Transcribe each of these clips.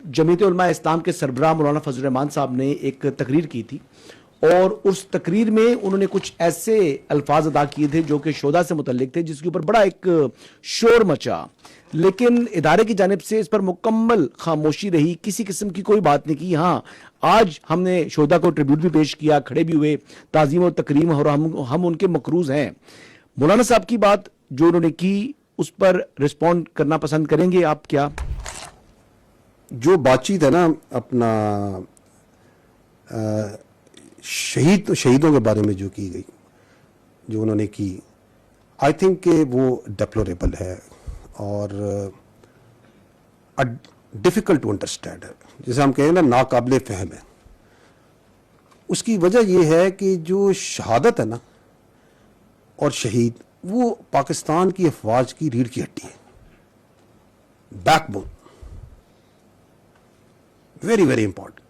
جمعیت علماء اسلام کے سربراہ مولانا فضل الرحمان صاحب نے ایک تقریر کی تھی اور اس تقریر میں انہوں نے کچھ ایسے الفاظ ادا کیے تھے جو کہ شہداء سے متعلق تھے، جس کے اوپر بڑا ایک شور مچا، لیکن ادارے کی جانب سے اس پر مکمل خاموشی رہی، کسی قسم کی کوئی بات نہیں کی۔ ہاں، آج ہم نے شہداء کو ٹریبیوٹ بھی پیش کیا، کھڑے بھی ہوئے، تعظیم و تکریم، اور ہم ان کے مقروض ہیں۔ مولانا صاحب کی بات جو انہوں نے کی اس پر رسپونڈ کرنا پسند کریں گے آپ؟ کیا جو بات چیت ہے نا اپنا شہیدوں کے بارے میں جو کی گئی، جو انہوں نے کی، آئی تھنک کہ وہ ڈیپلوریبل ہے اور ڈیفیکلٹ ٹو انڈرسٹینڈ ہے، جیسے ہم کہیں نا ناقابل فہم ہے۔ اس کی وجہ یہ ہے کہ جو شہادت ہے نا اور شہید، وہ پاکستان کی افواج کی ریڑھ کی ہڈی ہے، backbone, very very important.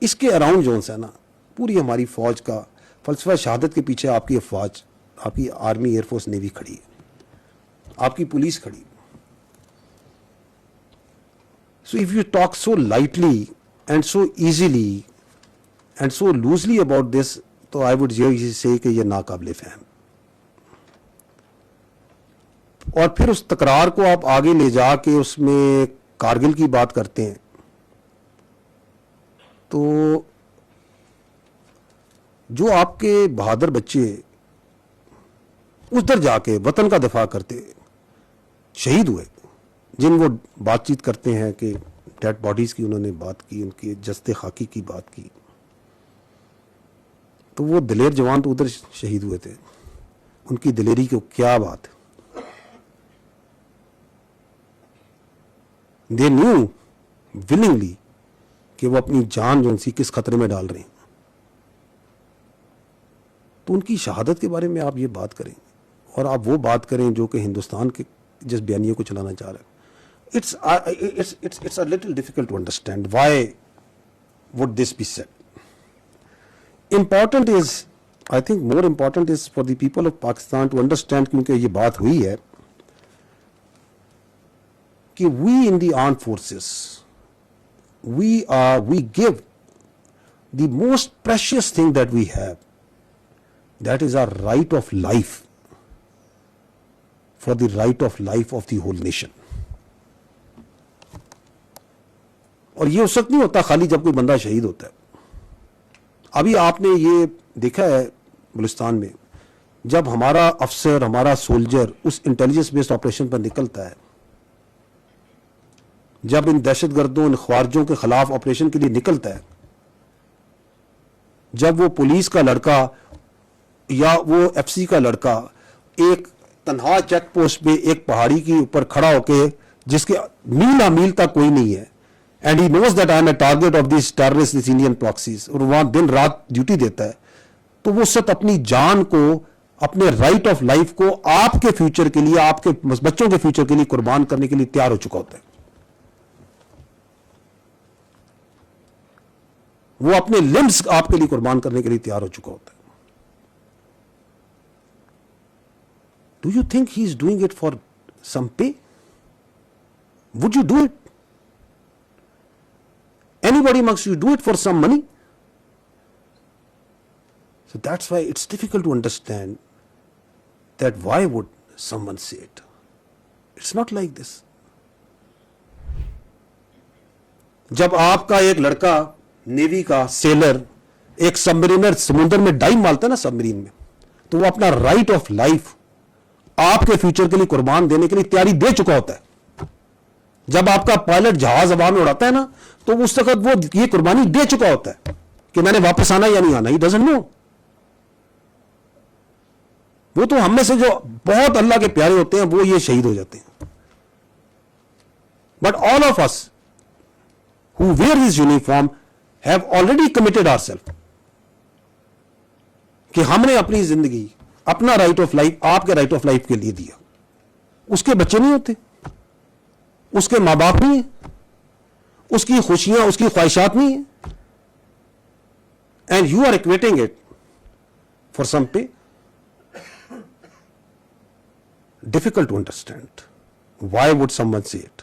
اس کے اراؤنڈ جو ہے نا پوری ہماری فوج کا فلسفہ شہادت کے پیچھے آپ کی افواج، آپ کی آرمی، ایئر فورس، نیوی کھڑی ہے، آپ کی پولیس کھڑی ہے۔ So if you talk so lightly and so easily and so loosely about this, تو I would say کہ یہ ناقابل فہم۔ اور پھر اس تکرار کو آپ آگے لے جا کے اس میں کارگل کی بات کرتے ہیں، تو جو آپ کے بہادر بچے ادھر جا کے وطن کا دفاع کرتے شہید ہوئے، جن وہ بات چیت کرتے ہیں کہ ڈیڈ باڈیز کی انہوں نے بات کی، ان کی جسد خاکی کی بات کی، تو وہ دلیر جوان تو ادھر شہید ہوئے تھے، ان کی دلیری کو کیا بات ہے۔ دے نیو ولنگلی کہ وہ اپنی جان جو ان سی کس خطرے میں ڈال رہے ہیں، تو ان کی شہادت کے بارے میں آپ یہ بات کریں اور آپ وہ بات کریں جو کہ ہندوستان کے جس بیانیے کو چلانا چاہ رہے ہیں۔ It's a little difficult to understand why would this be said. Important is, I think more important is for the people of Pakistan to understand, کیونکہ یہ بات ہوئی ہے کہ we in the armed forces, we give the most precious thing that we have, that is our right of life, for the right of life of the whole nation. اور یہ اس وقت نہیں ہوتا خالی جب کوئی بندہ شہید ہوتا ہے۔ ابھی آپ نے یہ دیکھا ہے بلوچستان میں، جب ہمارا افسر، ہمارا سولجر اس انٹیلیجنس بیسڈ آپریشن پر نکلتا ہے، جب ان دہشت گردوں، ان خوارجوں کے خلاف آپریشن کے لیے نکلتا ہے، جب وہ پولیس کا لڑکا یا وہ ایف سی کا لڑکا ایک تنہا چیک پوسٹ پہ ایک پہاڑی کے اوپر کھڑا ہو کے، جس کے میل میل تک کوئی نہیں ہے، and he knows that I am a target of these terrorists, these Indian proxies, اور وہاں دن رات ڈیوٹی دیتا ہے، تو وہ سب اپنی جان کو، اپنے رائٹ آف لائف کو آپ کے فیوچر کے لیے، آپ کے بچوں کے فیوچر کے لیے قربان کرنے کے لیے تیار ہو چکا ہوتا ہے۔ وہ اپنے لمبس آپ کے لیے قربان کرنے کے لیے تیار ہو چکا ہوتا ہے۔ Do you think he is doing it for some pay? Would you do it? Anybody amongst you do it for some money? So that's why it's difficult to understand that why would someone say it. It's not like this. جب آپ کا ایک لڑکا navy کا seller ایک سبمرینر سمندر میں dive مارتا ہے نا سبمرین میں، تو وہ اپنا رائٹ آف لائف آپ کے فیوچر کے لیے قربان دینے کے لیے تیاری دے چکا ہوتا ہے۔ جب آپ کا پائلٹ جہاز ہوا میں اڑاتا ہے نا، تو اس وقت وہ یہ قربانی دے چکا ہوتا ہے کہ میں نے واپس آنا یا نہیں آنا، ہی ڈزنٹ نو۔ وہ تو ہم میں سے جو بہت اللہ کے پیارے ہوتے ہیں وہ یہ شہید ہو جاتے ہیں، but all of us who wear his uniform have already committed ourselves کہ ہم نے اپنی زندگی، اپنا رائٹ آف لائف آپ کے رائٹ آف لائف کے لیے دیا۔ اس کے بچے نہیں ہوتے، اس کے ماں باپ نہیں ہیں، اس کی خوشیاں، اس کی خواہشات نہیں ہیں، and you are equating it for some pay. Difficult to understand why would someone say it.